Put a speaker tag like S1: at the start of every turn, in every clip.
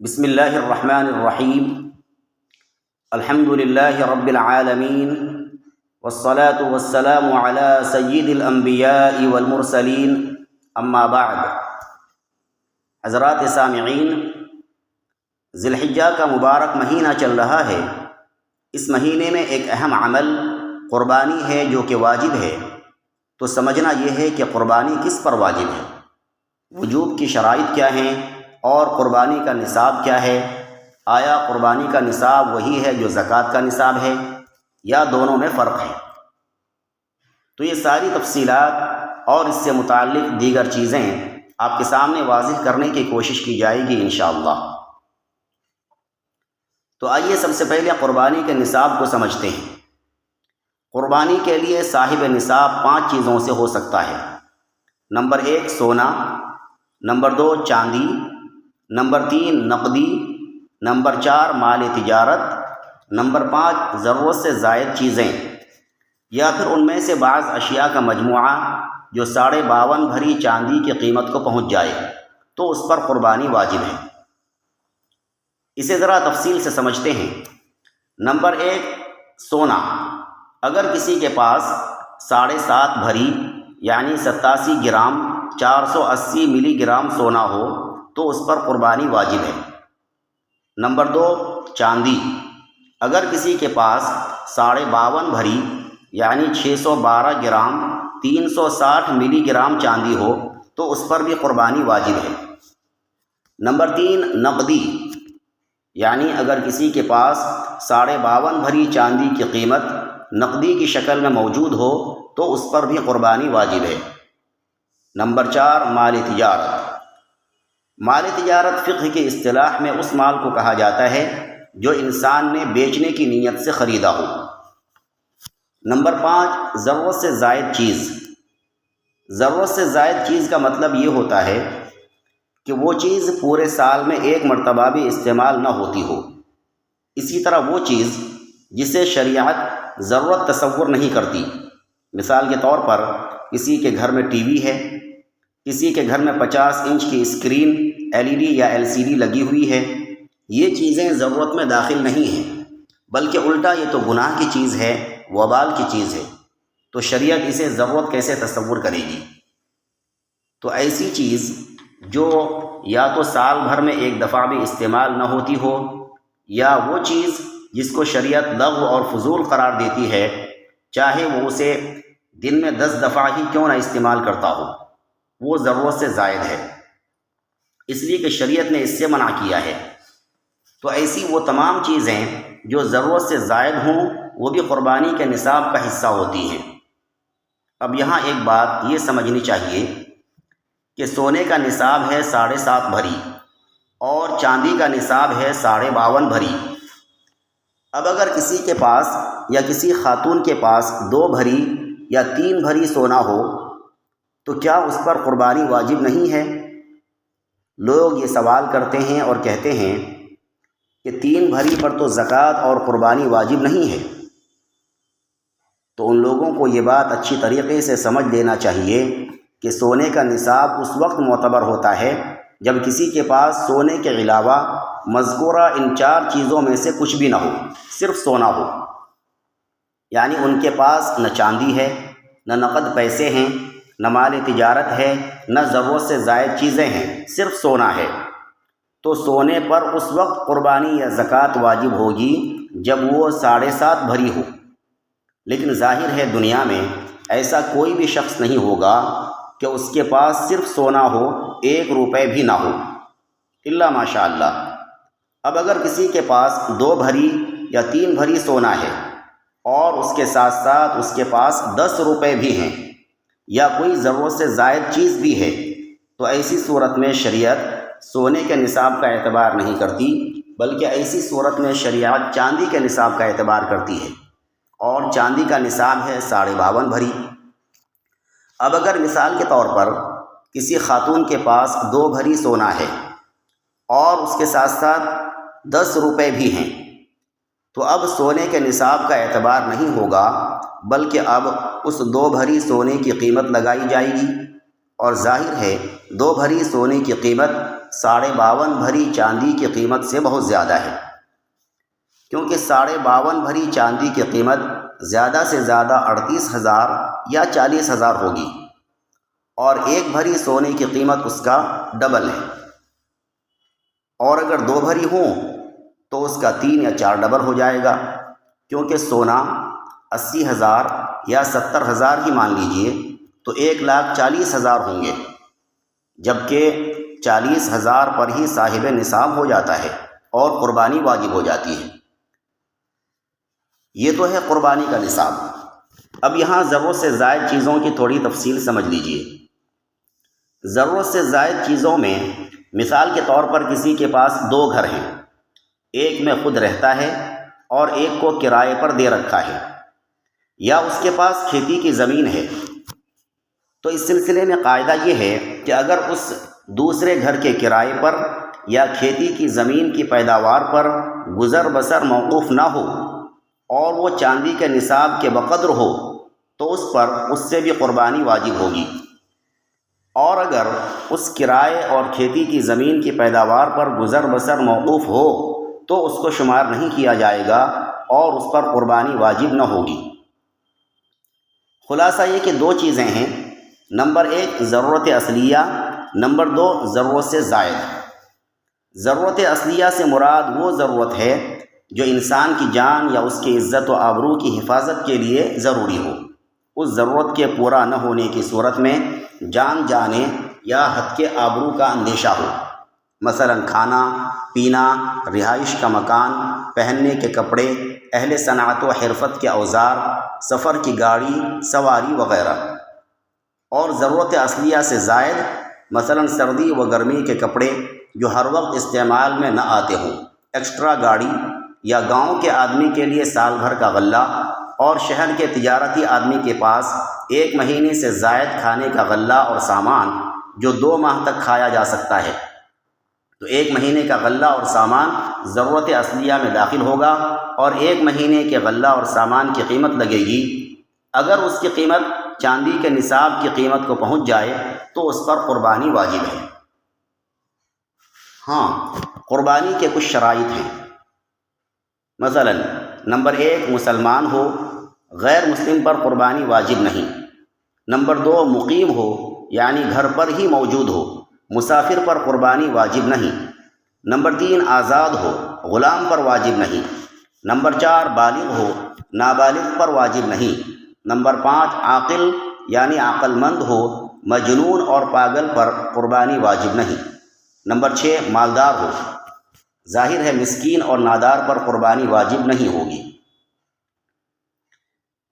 S1: بسم اللہ الرحمن الرحیم الحمد للہ رب العالمین والصلاة والسلام علی سید الانبیاء والمرسلین اما بعد۔ حضرات سامعین، ذی الحجہ کا مبارک مہینہ چل رہا ہے۔ اس مہینے میں ایک اہم عمل قربانی ہے جو کہ واجب ہے۔ تو سمجھنا یہ ہے کہ قربانی کس پر واجب ہے، وجوب کی شرائط کیا ہیں، اور قربانی کا نصاب کیا ہے۔ آیا قربانی کا نصاب وہی ہے جو زکوٰۃ کا نصاب ہے یا دونوں میں فرق ہے؟ تو یہ ساری تفصیلات اور اس سے متعلق دیگر چیزیں آپ کے سامنے واضح کرنے کی کوشش کی جائے گی انشاءاللہ۔ تو آئیے سب سے پہلے قربانی کے نصاب کو سمجھتے ہیں۔ قربانی کے لیے صاحب نصاب 5 چیزوں سے ہو سکتا ہے۔ نمبر 1 سونا، نمبر 2 چاندی، نمبر 3 نقدی، نمبر 4 مال تجارت، نمبر 5 ضرورت سے زائد چیزیں، یا پھر ان میں سے بعض اشیاء کا مجموعہ جو 52.5 بھری چاندی کی قیمت کو پہنچ جائے تو اس پر قربانی واجب ہے۔ اسے ذرا تفصیل سے سمجھتے ہیں۔ نمبر 1 سونا۔ اگر کسی کے پاس 7.5 بھری یعنی 87 گرام 480 ملی گرام سونا ہو تو اس پر قربانی واجب ہے۔ نمبر 2 چاندی۔ اگر کسی کے پاس 52.5 بھری یعنی 612 گرام 360 ملی گرام چاندی ہو تو اس پر بھی قربانی واجب ہے۔ نمبر 3 نقدی، یعنی اگر کسی کے پاس 52.5 بھری چاندی کی قیمت نقدی کی شکل میں موجود ہو تو اس پر بھی قربانی واجب ہے۔ نمبر 4 مال تجارت۔ مال تجارت فقہ کی اصطلاح میں اس مال کو کہا جاتا ہے جو انسان نے بیچنے کی نیت سے خریدا ہو۔ نمبر 5 ضرورت سے زائد چیز۔ ضرورت سے زائد چیز کا مطلب یہ ہوتا ہے کہ وہ چیز پورے سال میں ایک مرتبہ بھی استعمال نہ ہوتی ہو۔ اسی طرح وہ چیز جسے شریعت ضرورت تصور نہیں کرتی۔ مثال کے طور پر کسی کے گھر میں ٹی وی ہے، کسی کے گھر میں 50 انچ کی اسکرین LED یا LCD لگی ہوئی ہے۔ یہ چیزیں ضرورت میں داخل نہیں ہیں، بلکہ الٹا یہ تو گناہ کی چیز ہے، وبال کی چیز ہے۔ تو شریعت اسے ضرورت کیسے تصور کرے گی؟ تو ایسی چیز جو یا تو سال بھر میں ایک دفعہ بھی استعمال نہ ہوتی ہو، یا وہ چیز جس کو شریعت لغو اور فضول قرار دیتی ہے، چاہے وہ اسے دن میں 10 دفعہ ہی کیوں نہ استعمال کرتا ہو، وہ ضرورت سے زائد ہے، اس لیے کہ شریعت نے اس سے منع کیا ہے۔ تو ایسی وہ تمام چیزیں جو ضرورت سے زائد ہوں وہ بھی قربانی کے نصاب کا حصہ ہوتی ہیں۔ اب یہاں ایک بات یہ سمجھنی چاہیے کہ سونے کا نصاب ہے 7.5 بھری اور چاندی کا نصاب ہے 52.5 بھری۔ اب اگر کسی کے پاس یا کسی خاتون کے پاس 2 بھری یا 3 بھری سونا ہو تو کیا اس پر قربانی واجب نہیں ہے؟ لوگ یہ سوال کرتے ہیں اور کہتے ہیں کہ 3 بھری پر تو زکوٰۃ اور قربانی واجب نہیں ہے۔ تو ان لوگوں کو یہ بات اچھی طریقے سے سمجھ لینا چاہیے کہ سونے کا نصاب اس وقت معتبر ہوتا ہے جب کسی کے پاس سونے کے علاوہ مذکورہ ان 4 چیزوں میں سے کچھ بھی نہ ہو، صرف سونا ہو۔ یعنی ان کے پاس نہ چاندی ہے، نہ نقد پیسے ہیں، نہ مال تجارت ہے، نہ ضرورت سے زائد چیزیں ہیں، صرف سونا ہے۔ تو سونے پر اس وقت قربانی یا زکوٰۃ واجب ہوگی جب وہ 7.5 بھری ہو۔ لیکن ظاہر ہے دنیا میں ایسا کوئی بھی شخص نہیں ہوگا کہ اس کے پاس صرف سونا ہو، 1 روپے بھی نہ ہو، الا ماشاء اللہ۔ اب اگر کسی کے پاس 2 بھری یا 3 بھری سونا ہے اور اس کے ساتھ ساتھ اس کے پاس 10 روپے بھی ہیں یا کوئی ضرورت سے زائد چیز بھی ہے، تو ایسی صورت میں شریعت سونے کے نصاب کا اعتبار نہیں کرتی، بلکہ ایسی صورت میں شریعت چاندی کے نصاب کا اعتبار کرتی ہے، اور چاندی کا نصاب ہے 52.5 بھری۔ اب اگر مثال کے طور پر کسی خاتون کے پاس 2 بھری سونا ہے اور اس کے ساتھ ساتھ 10 روپے بھی ہیں، تو اب سونے کے نصاب کا اعتبار نہیں ہوگا، بلکہ اب اس 2 بھری سونے کی قیمت لگائی جائے گی، اور ظاہر ہے 2 بھری سونے کی قیمت 52.5 بھری چاندی کی قیمت سے بہت زیادہ ہے، کیونکہ 52.5 بھری چاندی کی قیمت زیادہ سے زیادہ 38,000 یا 40,000 ہوگی، اور 1 بھری سونے کی قیمت اس کا ڈبل ہے، اور اگر 2 بھری ہوں تو اس کا 3 یا 4 ڈبل ہو جائے گا، کیونکہ سونا 80,000 یا 70,000 ہی مان لیجئے تو 1,40,000 ہوں گے، جبکہ 40,000 پر ہی صاحب نصاب ہو جاتا ہے اور قربانی واجب ہو جاتی ہے۔ یہ تو ہے قربانی کا نصاب۔ اب یہاں ضرورت سے زائد چیزوں کی تھوڑی تفصیل سمجھ لیجئے۔ ضرورت سے زائد چیزوں میں مثال کے طور پر کسی کے پاس 2 گھر ہیں، ایک میں خود رہتا ہے اور ایک کو کرائے پر دے رکھا ہے، یا اس کے پاس کھیتی کی زمین ہے، تو اس سلسلے میں قاعدہ یہ ہے کہ اگر اس دوسرے گھر کے کرائے پر یا کھیتی کی زمین کی پیداوار پر گزر بسر موقوف نہ ہو اور وہ چاندی کے نصاب کے بقدر ہو تو اس سے بھی قربانی واجب ہوگی، اور اگر اس کرائے اور کھیتی کی زمین کی پیداوار پر گزر بسر موقوف ہو تو اس کو شمار نہیں کیا جائے گا اور اس پر قربانی واجب نہ ہوگی۔ خلاصہ یہ کہ 2 چیزیں ہیں، نمبر 1 ضرورت اصلیہ، نمبر 2 ضرورت سے زائد۔ ضرورت اصلیہ سے مراد وہ ضرورت ہے جو انسان کی جان یا اس کی عزت و آبرو کی حفاظت کے لیے ضروری ہو۔ اس ضرورت کے پورا نہ ہونے کی صورت میں جان جانے یا حد کے آبرو کا اندیشہ ہو، مثلا کھانا پینا، رہائش کا مکان، پہننے کے کپڑے، اہل صنعت و حرفت کے اوزار، سفر کی گاڑی سواری وغیرہ۔ اور ضرورت اصلیہ سے زائد مثلا سردی و گرمی کے کپڑے جو ہر وقت استعمال میں نہ آتے ہوں، ایکسٹرا گاڑی، یا گاؤں کے آدمی کے لیے سال بھر کا غلہ، اور شہر کے تجارتی آدمی کے پاس 1 مہینے سے زائد کھانے کا غلہ اور سامان جو 2 ماہ تک کھایا جا سکتا ہے، تو 1 مہینے کا غلہ اور سامان ضرورت اصلیہ میں داخل ہوگا، اور 1 مہینے کے غلہ اور سامان کی قیمت لگے گی۔ اگر اس کی قیمت چاندی کے نصاب کی قیمت کو پہنچ جائے تو اس پر قربانی واجب ہے۔ ہاں، قربانی کے کچھ شرائط ہیں، مثلا نمبر 1 مسلمان ہو، غیر مسلم پر قربانی واجب نہیں۔ نمبر 2 مقیم ہو، یعنی گھر پر ہی موجود ہو، مسافر پر قربانی واجب نہیں۔ نمبر 3 آزاد ہو، غلام پر واجب نہیں۔ نمبر 4 بالغ ہو، نابالغ پر واجب نہیں۔ نمبر 5 عاقل یعنی عقل مند ہو، مجنون اور پاگل پر قربانی واجب نہیں۔ نمبر 6 مالدار ہو، ظاہر ہے مسکین اور نادار پر قربانی واجب نہیں ہوگی۔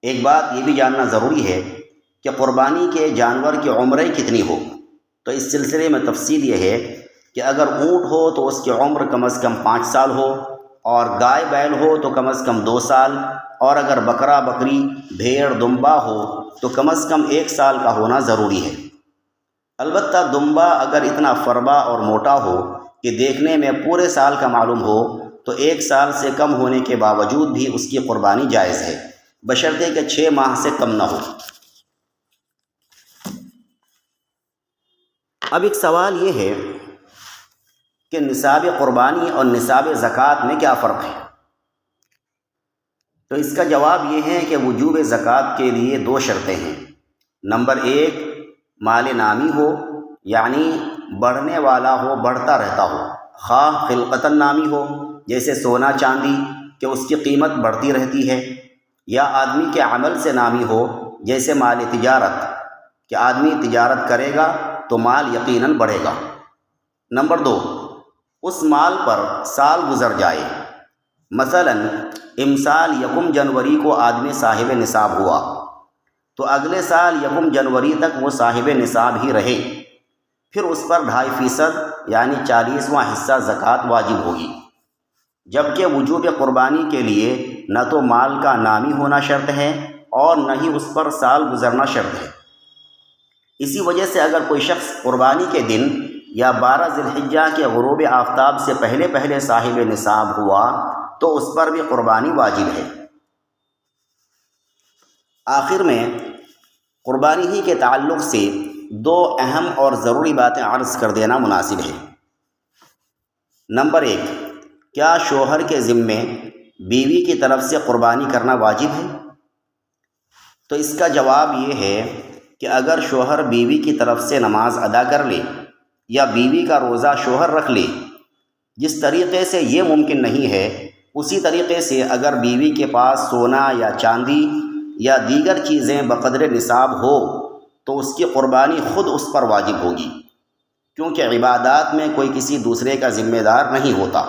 S1: ایک بات یہ بھی جاننا ضروری ہے کہ قربانی کے جانور کی عمریں کتنی ہو، تو اس سلسلے میں تفصیل یہ ہے کہ اگر اونٹ ہو تو اس کی عمر کم از کم 5 سال ہو، اور گائے بیل ہو تو کم از کم 2 سال، اور اگر بکرا بکری بھیڑ دمبا ہو تو کم از کم 1 سال کا ہونا ضروری ہے۔ البتہ دمبا اگر اتنا فربا اور موٹا ہو کہ دیکھنے میں پورے سال کا معلوم ہو تو 1 سال سے کم ہونے کے باوجود بھی اس کی قربانی جائز ہے، بشرطے کہ 6 ماہ سے کم نہ ہو۔ اب ایک سوال یہ ہے کہ نصاب قربانی اور نصاب زکوٰۃ میں کیا فرق ہے؟ تو اس کا جواب یہ ہے کہ وجوب زکوٰۃ کے لیے 2 شرطیں ہیں۔ نمبر 1 مال نامی ہو، یعنی بڑھنے والا ہو، بڑھتا رہتا ہو، خواہ خلقتاً نامی ہو جیسے سونا چاندی کہ اس کی قیمت بڑھتی رہتی ہے، یا آدمی کے عمل سے نامی ہو جیسے مال تجارت کہ آدمی تجارت کرے گا تو مال یقیناً بڑھے گا۔ نمبر 2 اس مال پر سال گزر جائے، مثلا امسال 1 جنوری کو آدمی صاحب نصاب ہوا تو اگلے سال 1 جنوری تک وہ صاحب نصاب ہی رہے، پھر اس پر 2.5% یعنی 40واں حصہ زکوٰۃ واجب ہوگی، جبکہ وجوب قربانی کے لیے نہ تو مال کا نامی ہونا شرط ہے اور نہ ہی اس پر سال گزرنا شرط ہے۔ اسی وجہ سے اگر کوئی شخص قربانی کے دن یا 12 ذی الحجہ کے غروب آفتاب سے پہلے صاحب نصاب ہوا تو اس پر بھی قربانی واجب ہے۔ آخر میں قربانی ہی کے تعلق سے 2 اہم اور ضروری باتیں عرض کر دینا مناسب ہے۔ نمبر 1، کیا شوہر کے ذمے بیوی کی طرف سے قربانی کرنا واجب ہے؟ تو اس کا جواب یہ ہے کہ اگر شوہر بیوی کی طرف سے نماز ادا کر لے یا بیوی کا روزہ شوہر رکھ لے، جس طریقے سے یہ ممکن نہیں ہے اسی طریقے سے اگر بیوی کے پاس سونا یا چاندی یا دیگر چیزیں بقدر نصاب ہو تو اس کی قربانی خود اس پر واجب ہوگی، کیونکہ عبادات میں کوئی کسی دوسرے کا ذمہ دار نہیں ہوتا۔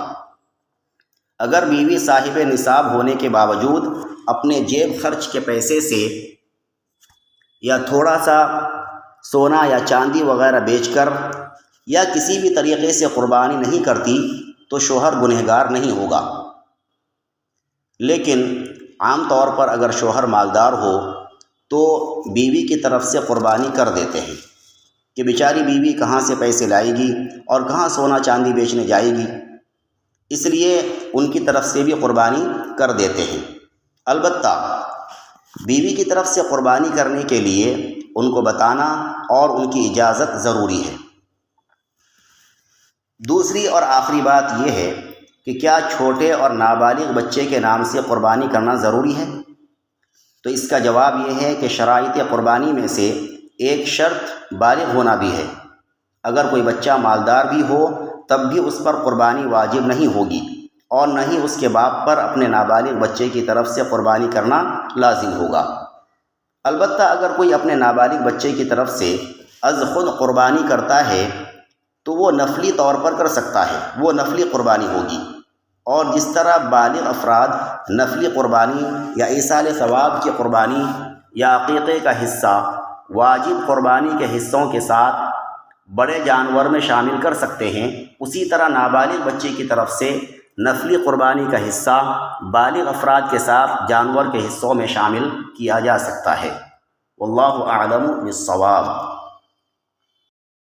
S1: اگر بیوی صاحب نصاب ہونے کے باوجود اپنے جیب خرچ کے پیسے سے یا تھوڑا سا سونا یا چاندی وغیرہ بیچ کر یا کسی بھی طریقے سے قربانی نہیں کرتی تو شوہر گنہگار نہیں ہوگا۔ لیکن عام طور پر اگر شوہر مالدار ہو تو بیوی کی طرف سے قربانی کر دیتے ہیں کہ بیچاری بیوی کہاں سے پیسے لائے گی اور کہاں سونا چاندی بیچنے جائے گی، اس لیے ان کی طرف سے بھی قربانی کر دیتے ہیں۔ البتہ بیوی کی طرف سے قربانی کرنے کے لیے ان کو بتانا اور ان کی اجازت ضروری ہے۔ دوسری اور آخری بات یہ ہے کہ کیا چھوٹے اور نابالغ بچے کے نام سے قربانی کرنا ضروری ہے؟ تو اس کا جواب یہ ہے کہ شرائط قربانی میں سے ایک شرط بالغ ہونا بھی ہے۔ اگر کوئی بچہ مالدار بھی ہو تب بھی اس پر قربانی واجب نہیں ہوگی اور نہ ہی اس کے باپ پر اپنے نابالغ بچے کی طرف سے قربانی کرنا لازم ہوگا۔ البتہ اگر کوئی اپنے نابالغ بچے کی طرف سے از خود قربانی کرتا ہے تو وہ نفلی طور پر کر سکتا ہے، وہ نفلی قربانی ہوگی، اور جس طرح بالغ افراد نفلی قربانی یا ایصال ثواب کی قربانی یا عقیقے کا حصہ واجب قربانی کے حصوں کے ساتھ بڑے جانور میں شامل کر سکتے ہیں، اسی طرح نابالغ بچے کی طرف سے نفلی قربانی کا حصہ بالغ افراد کے ساتھ جانور کے حصوں میں شامل کیا جا سکتا ہے۔ واللہ اعلم بالصواب۔